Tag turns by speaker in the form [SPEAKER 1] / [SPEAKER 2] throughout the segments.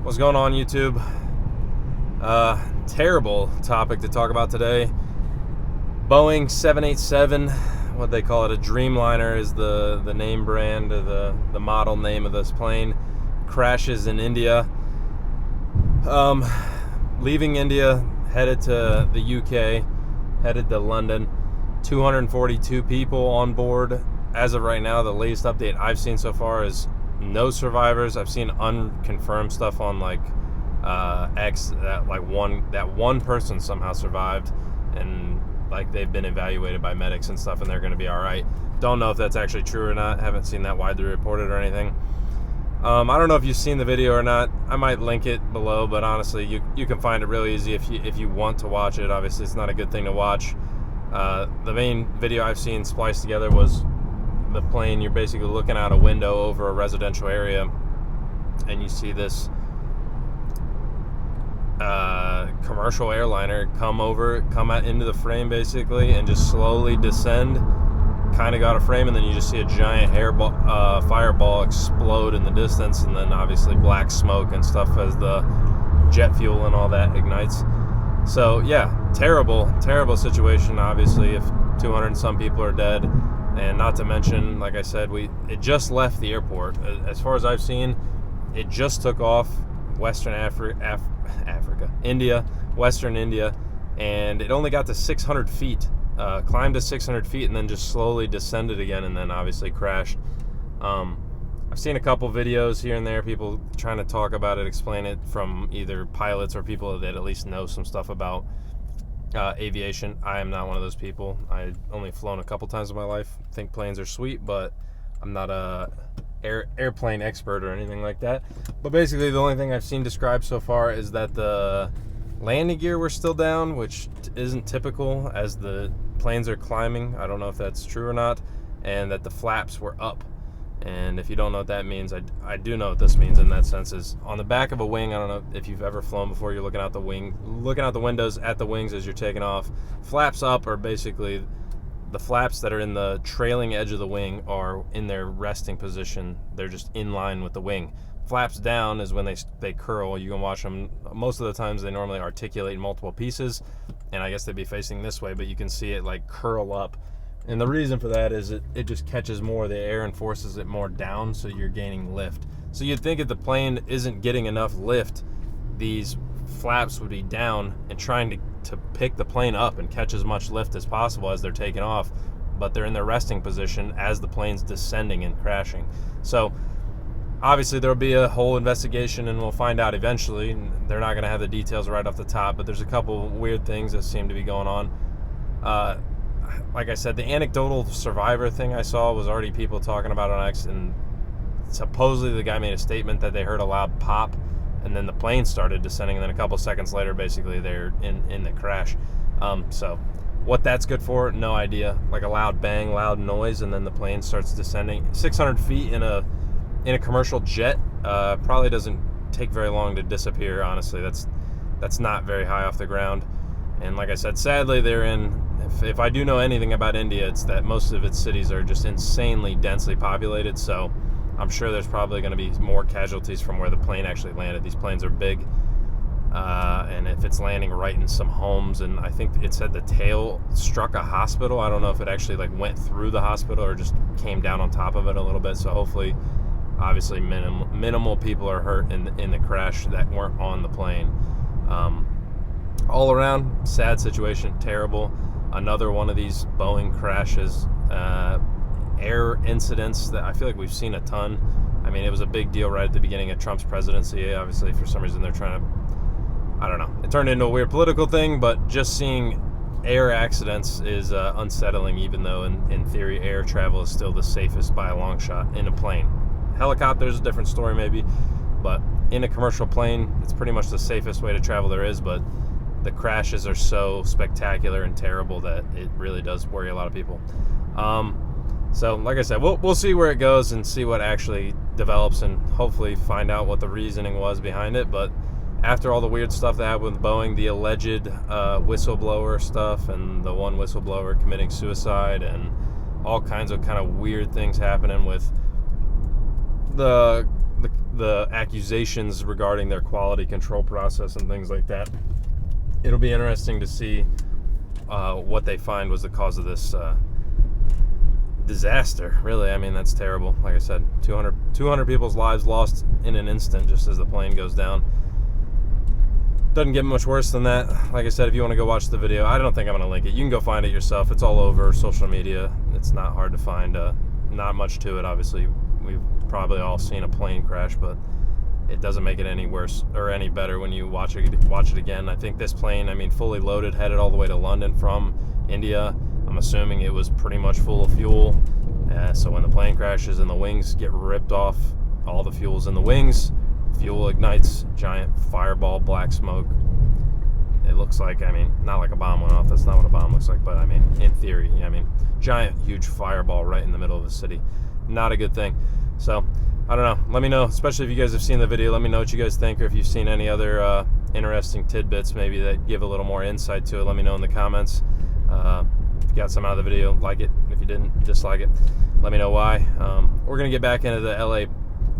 [SPEAKER 1] What's going on, YouTube? Terrible topic to talk about today. Boeing 787, what they call it, a Dreamliner is the name brand, or the model name of this plane, crashes in India. Leaving India, headed to the UK, headed to London. 242 people on board. As of right now, the latest update I've seen so far is no survivors. I've seen unconfirmed stuff on X that one person somehow survived, and they've been evaluated by medics and stuff, and they're going to be all right. Don't know if that's actually true or not. Haven't seen that widely reported or anything. I don't know if you've seen the video or not. I might link it below, but honestly, you can find it really easy if you want to watch it. Obviously, it's not a good thing to watch. The main video I've seen spliced together was the plane. You're basically looking out a window over a residential area, and you see this commercial airliner come out into the frame basically, and just slowly descend. Kind of got a frame, and then you just see a giant fireball explode in the distance, and then obviously black smoke and stuff as the jet fuel and all that ignites. So yeah, terrible situation. Obviously, if 200 and some people are dead, and not to mention, like I said, it just left the airport. As far as I've seen, it just took off Western India, Western India, and it only got to 600 feet. Climbed to 600 feet and then just slowly descended again, and then obviously crashed. I've seen a couple videos here and there, people trying to talk about it, explain it from either pilots or people that at least know some stuff about aviation. I am not one of those people. I've only flown a couple times in my life. Think planes are sweet, but I'm not a airplane expert or anything like that. But basically, the only thing I've seen described so far is that the landing gear were still down, which isn't typical as the planes are climbing. I don't know if that's true or not. And that the flaps were up. And if you don't know what that means, I do know what this means in that sense. Is on the back of a wing. I don't know if you've ever flown before. You're looking out the windows at the wings as you're taking off. Flaps up are basically the flaps that are in the trailing edge of the wing are in their resting position. They're just in line with the wing. Flaps down is when they curl. You can watch them. Most of the times they normally articulate in multiple pieces, and I guess they'd be facing this way, but you can see it curl up. And the reason for that is it just catches more of the air and forces it more down, so you're gaining lift. So you'd think if the plane isn't getting enough lift, these flaps would be down and trying to pick the plane up and catch as much lift as possible as they're taking off, but they're in their resting position as the plane's descending and crashing. So obviously there'll be a whole investigation, and we'll find out eventually. They're not going to have the details right off the top, but there's a couple weird things that seem to be going on. Like I said, the anecdotal survivor thing I saw was already people talking about on X, and supposedly the guy made a statement that they heard a loud pop, and then the plane started descending, and then a couple seconds later, basically, they're in the crash. So what that's good for, no idea. Like a loud bang, loud noise, and then the plane starts descending. 600 feet in a commercial jet probably doesn't take very long to disappear, honestly. That's not very high off the ground. And like I said, sadly, if I do know anything about India, it's that most of its cities are just insanely densely populated, so I'm sure there's probably going to be more casualties from where the plane actually landed. These planes are big, and if it's landing right in some homes, and I think it said the tail struck a hospital. I don't know if it actually went through the hospital or just came down on top of it a little bit, so hopefully, obviously, minimal people are hurt in the crash that weren't on the plane. All around, sad situation, terrible. Another one of these Boeing crashes, air incidents that I feel like we've seen a ton. I mean, it was a big deal right at the beginning of Trump's presidency. Obviously, for some reason, they're trying to, I don't know. It turned into a weird political thing, but just seeing air accidents is unsettling, even though in theory, air travel is still the safest by a long shot in a plane. Helicopters, a different story maybe, but in a commercial plane, it's pretty much the safest way to travel there is, but the crashes are so spectacular and terrible that it really does worry a lot of people. So like I said, we'll see where it goes and see what actually develops, and hopefully find out what the reasoning was behind it. But after all the weird stuff that happened with Boeing, the alleged whistleblower stuff, and the one whistleblower committing suicide, and all kinds of weird things happening with the the accusations regarding their quality control process and things like that. It'll be interesting to see what they find was the cause of this disaster. Really, I mean, that's terrible. Like I said, 200 people's lives lost in an instant just as the plane goes down. Doesn't get much worse than that. Like I said, if you want to go watch the video, I don't think I'm going to link it. You can go find it yourself. It's all over social media. It's not hard to find. Not much to it, obviously. We've probably all seen a plane crash, but it doesn't make it any worse or any better when you watch it again. I think this plane, I mean, fully loaded, headed all the way to London from India. I'm assuming it was pretty much full of fuel. So when the plane crashes and the wings get ripped off, all the fuel's in the wings. Fuel ignites, giant fireball, black smoke. It looks like, I mean, not like a bomb went off. That's not what a bomb looks like, but I mean, in theory, I mean, giant, huge fireball right in the middle of the city. Not a good thing. So, I don't know. Let me know, especially if you guys have seen the video. Let me know what you guys think, or if you've seen any other interesting tidbits, maybe that give a little more insight to it. Let me know in the comments. If you got some out of the video, like it. If you didn't, dislike it. Let me know why. We're going to get back into the LA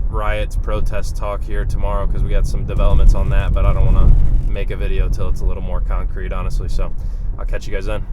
[SPEAKER 1] riots, protest talk here tomorrow because we got some developments on that, but I don't want to make a video till it's a little more concrete, honestly. So I'll catch you guys then.